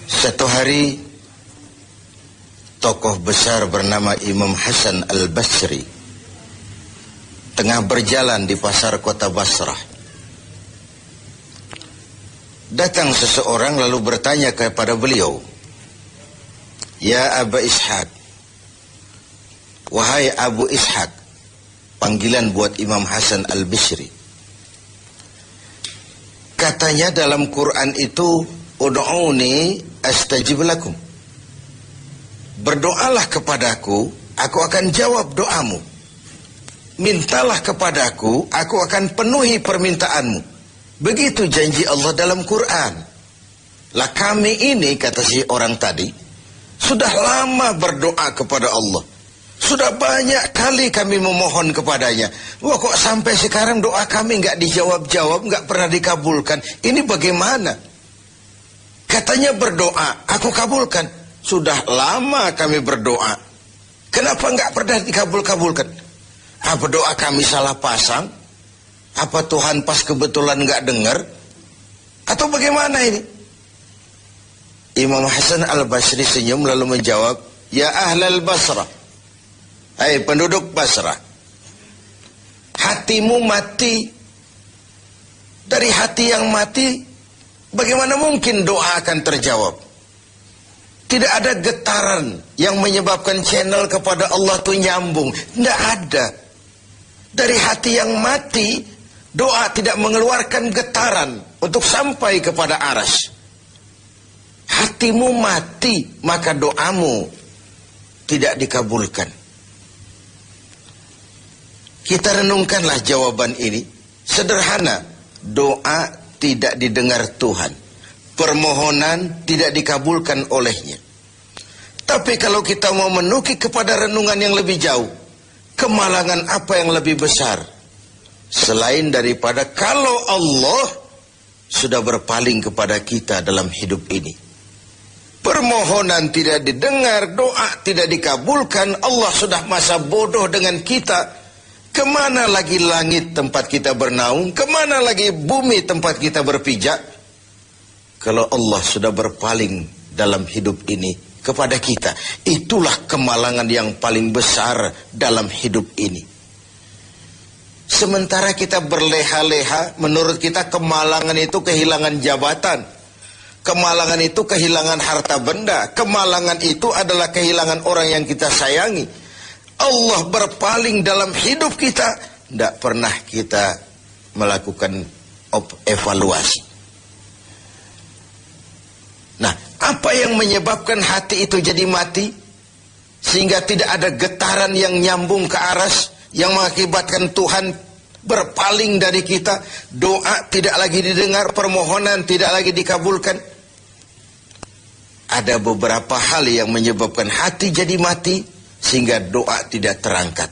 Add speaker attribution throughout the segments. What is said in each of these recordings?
Speaker 1: Satu hari tokoh besar bernama Imam Hasan Al-Basri tengah berjalan di pasar kota Basrah. Datang seseorang lalu bertanya kepada beliau, "Ya Aba Ishaq," wahai Abu Ishaq, panggilan buat Imam Hasan Al-Basri. Katanya dalam Quran itu, "Ud'uni astajib lakum." Berdoalah kepadaku, aku akan jawab doamu. Mintalah kepadaku, aku akan penuhi permintaanmu. Begitu janji Allah dalam Quran. Lah kami ini, kata si orang tadi, sudah lama berdoa kepada Allah. Sudah banyak kali kami memohon kepadanya. Wah, kok sampai sekarang doa kami nggak dijawab-jawab, nggak pernah dikabulkan. Ini bagaimana? Katanya berdoa, aku kabulkan. Sudah lama kami berdoa. Kenapa nggak pernah dikabul-kabulkan? Apa doa kami salah pasang? Apa Tuhan pas kebetulan nggak dengar? Atau bagaimana ini? Imam Hasan Al-Basri senyum lalu menjawab, "Ya ahlal Basrah, hai penduduk Basrah, hatimu mati. Dari hati yang mati, bagaimana mungkin doa akan terjawab? Tidak ada getaran yang menyebabkan channel kepada Allah itu nyambung. Tidak ada. Dari hati yang mati, doa tidak mengeluarkan getaran untuk sampai kepada aras. Hatimu mati, maka doamu tidak dikabulkan." Kita renungkanlah jawaban ini. Sederhana, doa tidak didengar Tuhan. Permohonan tidak dikabulkan olehnya. Tapi kalau kita mau menukik kepada renungan yang lebih jauh, kemalangan apa yang lebih besar? Selain daripada kalau Allah sudah berpaling kepada kita dalam hidup ini. Permohonan tidak didengar, doa tidak dikabulkan, Allah sudah masa bodoh dengan kita. Kemana lagi langit tempat kita bernaung? Kemana lagi bumi tempat kita berpijak? Kalau Allah sudah berpaling dalam hidup ini kepada kita, itulah kemalangan yang paling besar dalam hidup ini. Sementara kita berleha-leha, menurut kita kemalangan itu kehilangan jabatan. Kemalangan itu kehilangan harta benda. Kemalangan itu adalah kehilangan orang yang kita sayangi. Allah berpaling dalam hidup kita, tidak pernah kita melakukan evaluasi. Nah, apa yang menyebabkan hati itu jadi mati? Sehingga tidak ada getaran yang nyambung ke aras, yang mengakibatkan Tuhan berpaling dari kita. Doa tidak lagi didengar, permohonan tidak lagi dikabulkan. Ada beberapa hal yang menyebabkan hati jadi mati, sehingga doa tidak terangkat.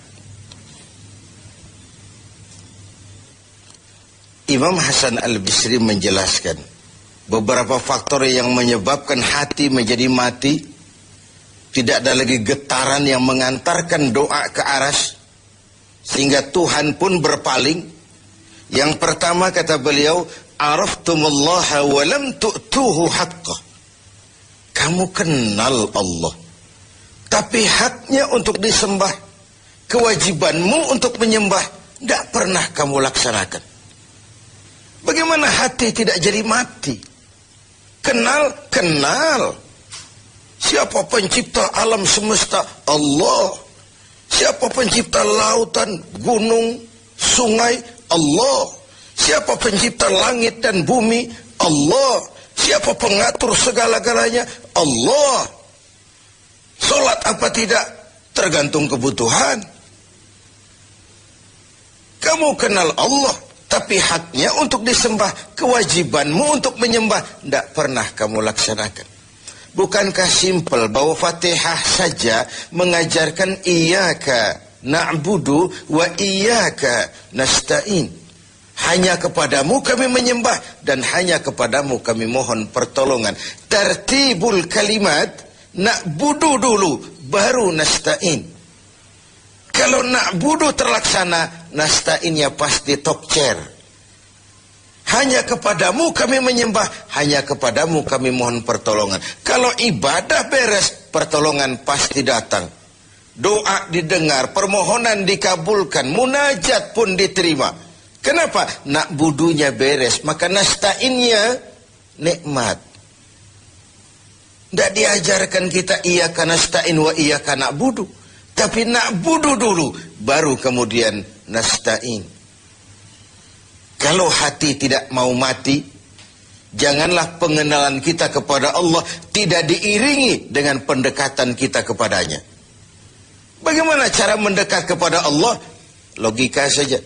Speaker 1: Imam Hasan Al-Basri menjelaskan beberapa faktor yang menyebabkan hati menjadi mati. Tidak ada lagi getaran yang mengantarkan doa ke aras, sehingga Tuhan pun berpaling. Yang pertama kata beliau, "Araftumullaha wa lam tu'tuhu haqqah." Kamu kenal Allah, tapi haknya untuk disembah, kewajibanmu untuk menyembah, tidak pernah kamu laksanakan. Bagaimana hati tidak jadi mati? Kenal. Siapa pencipta alam semesta? Allah. Siapa pencipta lautan, gunung, sungai? Allah. Siapa pencipta langit dan bumi? Allah. Siapa pengatur segala-galanya? Allah. Sholat apa tidak? Tergantung kebutuhan. Kamu kenal Allah, tapi haknya untuk disembah, kewajibanmu untuk menyembah, tidak pernah kamu laksanakan. Bukankah simpel bahwa Fatihah saja mengajarkan iyyaka na'budu wa iyyaka nasta'in? Hanya kepadamu kami menyembah dan hanya kepadamu kami mohon pertolongan. Tertibul kalimat, na'budu dulu, baru nasta'in. Kalau na'budu terlaksana, nasta'innya pasti top chair. Hanya kepadamu kami menyembah, hanya kepadamu kami mohon pertolongan. Kalau ibadah beres, pertolongan pasti datang. Doa didengar, permohonan dikabulkan, munajat pun diterima. Kenapa? Nak budunya beres, maka nasta'innya nikmat. Tidak diajarkan kita iyyaka nasta'in wa iyyaka na'budu. Tapi na'budu dulu, baru kemudian nasta'in. Kalau hati tidak mau mati, janganlah pengenalan kita kepada Allah tidak diiringi dengan pendekatan kita kepadanya. Bagaimana cara mendekat kepada Allah? Logika saja.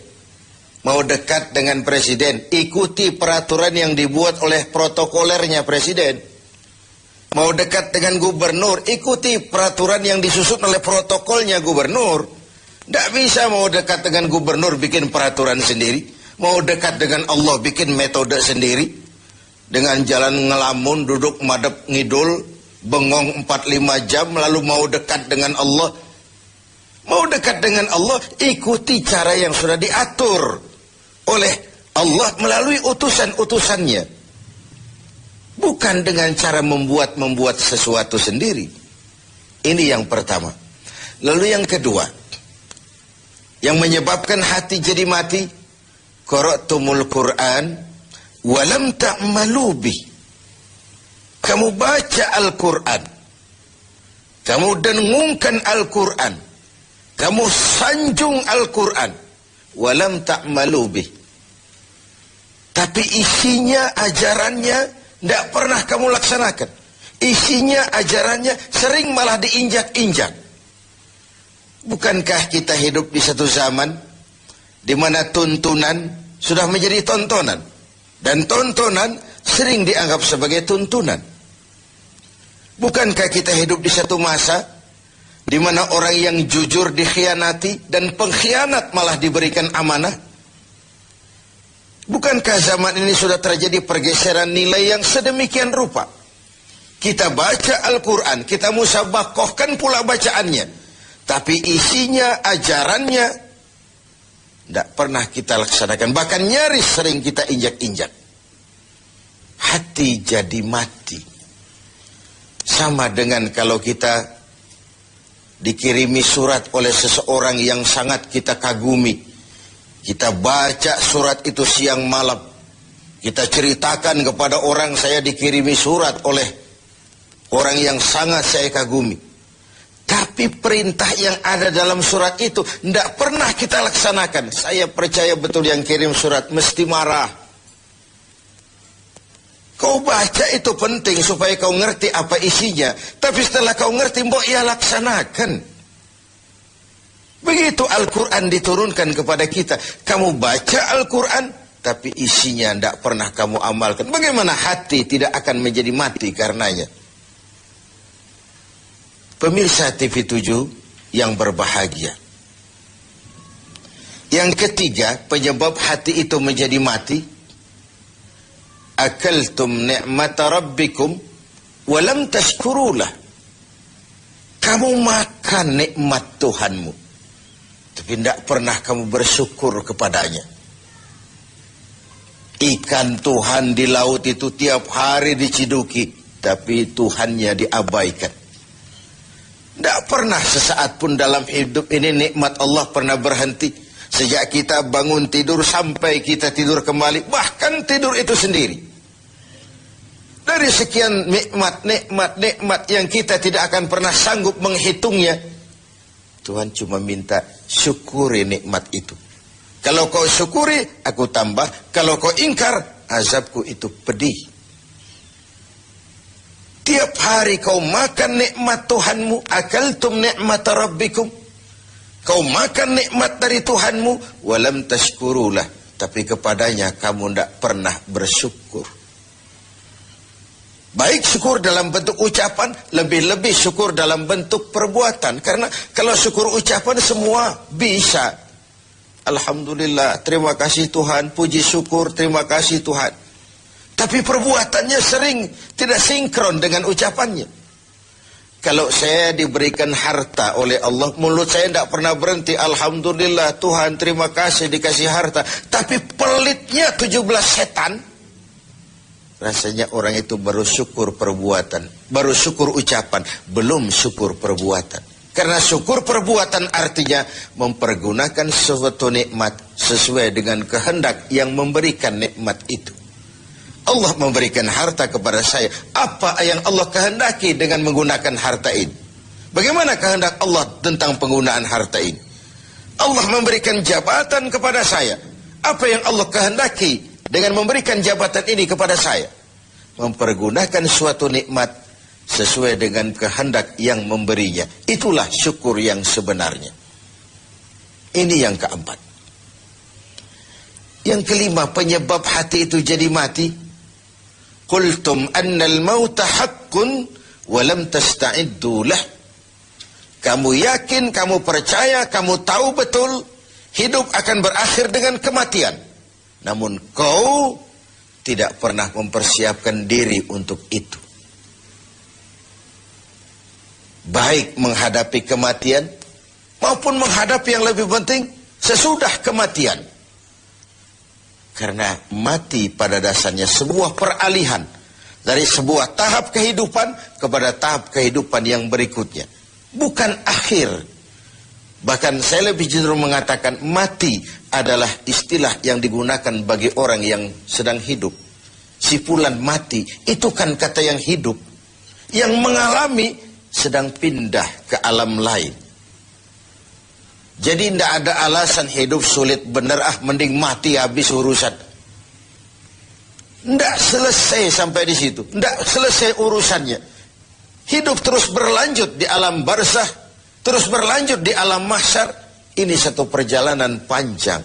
Speaker 1: Mau dekat dengan presiden, ikuti peraturan yang dibuat oleh protokolernya presiden. Mau dekat dengan gubernur, ikuti peraturan yang disusun oleh protokolnya gubernur. Tidak bisa mau dekat dengan gubernur bikin peraturan sendiri. Mau dekat dengan Allah bikin metode sendiri. Dengan jalan ngelamun, duduk madep ngidul, bengong 4-5 jam, lalu mau dekat dengan Allah. Mau dekat dengan Allah, ikuti cara yang sudah diatur oleh Allah melalui utusan-utusannya. Bukan dengan cara membuat sesuatu sendiri. Ini yang pertama. Lalu yang kedua, yang menyebabkan hati jadi mati, qara'tumul Qur'an walam ta'malu bih. Kamu baca Al-Quran, kamu dengungkan Al-Quran, kamu sanjung Al-Quran, walam ta'malu bih. Tapi isinya, ajarannya tidak pernah kamu laksanakan. Isinya, ajarannya sering malah diinjak-injak. Bukankah kita hidup di satu zaman di mana tuntunan sudah menjadi tontonan, dan tontonan sering dianggap sebagai tuntunan? Bukankah kita hidup di satu masa di mana orang yang jujur dikhianati dan pengkhianat malah diberikan amanah? Bukankah zaman ini sudah terjadi pergeseran nilai yang sedemikian rupa? Kita baca Al-Quran, kita musabakohkan pula bacaannya, tapi isinya, ajarannya tidak pernah kita laksanakan. Bahkan nyaris sering kita injak-injak. Hati jadi mati. Sama dengan kalau kita dikirimi surat oleh seseorang yang sangat kita kagumi. Kita baca surat itu siang malam. Kita ceritakan kepada orang, saya dikirimi surat oleh orang yang sangat saya kagumi. Tapi perintah yang ada dalam surat itu tidak pernah kita laksanakan. Saya percaya betul yang kirim surat mesti marah. Kau baca itu penting supaya kau ngerti apa isinya. Tapi setelah kau ngerti, mbok ya laksanakan. Begitu Al-Quran diturunkan kepada kita. Kamu baca Al-Quran, tapi isinya tidak pernah kamu amalkan. Bagaimana hati tidak akan menjadi mati karenanya? Pemirsa TV 7 yang berbahagia. Yang ketiga, penyebab hati itu menjadi mati. Akaltum ni'mata rabbikum walam tashkurulah. Kamu makan nikmat Tuhanmu, tapi tidak pernah kamu bersyukur kepadanya. Ikan Tuhan di laut itu tiap hari diciduki, tapi Tuhannya diabaikan. Tidak pernah sesaat pun dalam hidup ini nikmat Allah pernah berhenti. Sejak kita bangun tidur sampai kita tidur kembali, bahkan tidur itu sendiri. Dari sekian nikmat yang kita tidak akan pernah sanggup menghitungnya, Tuhan cuma minta syukuri nikmat itu. Kalau kau syukuri, aku tambah. Kalau kau ingkar, azabku itu pedih. Tiap hari kau makan nikmat Tuhanmu, akaltum ni'mata rabbikum. Kau makan nikmat dari Tuhanmu, walam tashkurulah. Tapi kepadanya kamu tidak pernah bersyukur. Baik syukur dalam bentuk ucapan, lebih-lebih syukur dalam bentuk perbuatan. Karena kalau syukur ucapan semua bisa. Alhamdulillah, terima kasih Tuhan, puji syukur, terima kasih Tuhan. Tapi perbuatannya sering tidak sinkron dengan ucapannya. Kalau saya diberikan harta oleh Allah, mulut saya tidak pernah berhenti. Alhamdulillah Tuhan, terima kasih dikasih harta. Tapi pelitnya 17 setan. Rasanya orang itu baru syukur perbuatan, baru syukur ucapan, belum syukur perbuatan. Karena syukur perbuatan artinya mempergunakan suatu nikmat sesuai dengan kehendak yang memberikan nikmat itu. Allah memberikan harta kepada saya. Apa yang Allah kehendaki dengan menggunakan harta ini? Bagaimana kehendak Allah tentang penggunaan harta ini? Allah memberikan jabatan kepada saya. Apa yang Allah kehendaki dengan memberikan jabatan ini kepada saya? Mempergunakan suatu nikmat sesuai dengan kehendak yang memberinya. Itulah syukur yang sebenarnya. Ini yang keempat. Yang kelima, penyebab hati itu jadi mati. Qultum annal mauta haqqun wa lam tasta'iddu lah. Kamu yakin, kamu percaya, kamu tahu betul hidup akan berakhir dengan kematian. Namun kau tidak pernah mempersiapkan diri untuk itu. Baik menghadapi kematian maupun menghadapi yang lebih penting sesudah kematian. Karena mati pada dasarnya sebuah peralihan dari sebuah tahap kehidupan kepada tahap kehidupan yang berikutnya. Bukan akhir. Bahkan saya lebih cenderung mengatakan mati adalah istilah yang digunakan bagi orang yang sedang hidup. Sipulan mati itu kan kata yang hidup. Yang mengalami sedang pindah ke alam lain. Jadi tidak ada alasan hidup sulit benar, mending mati habis urusan. Tidak selesai sampai di situ. Tidak selesai urusannya. Hidup terus berlanjut di alam barzah, terus berlanjut di alam mahsyar. Ini satu perjalanan panjang.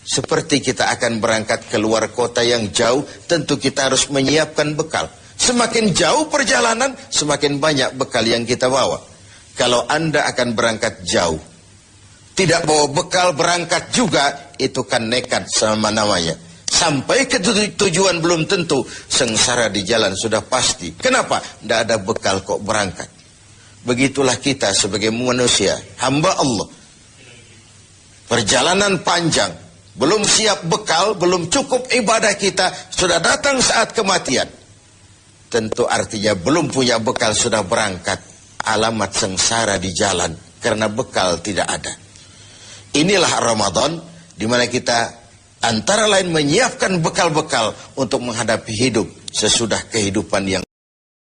Speaker 1: Seperti kita akan berangkat ke luar kota yang jauh, tentu kita harus menyiapkan bekal. Semakin jauh perjalanan, semakin banyak bekal yang kita bawa. Kalau Anda akan berangkat jauh, tidak bawa bekal berangkat juga, itu kan nekat sama namanya. Sampai ke tujuan belum tentu, sengsara di jalan sudah pasti. Kenapa? Tidak ada bekal kok berangkat. Begitulah kita sebagai manusia, hamba Allah. Perjalanan panjang, belum siap bekal, belum cukup ibadah kita, sudah datang saat kematian. Tentu artinya belum punya bekal sudah berangkat. Alamat sengsara di jalan karena bekal tidak ada. Inilah Ramadan di mana kita antara lain menyiapkan bekal-bekal untuk menghadapi hidup sesudah kehidupan yang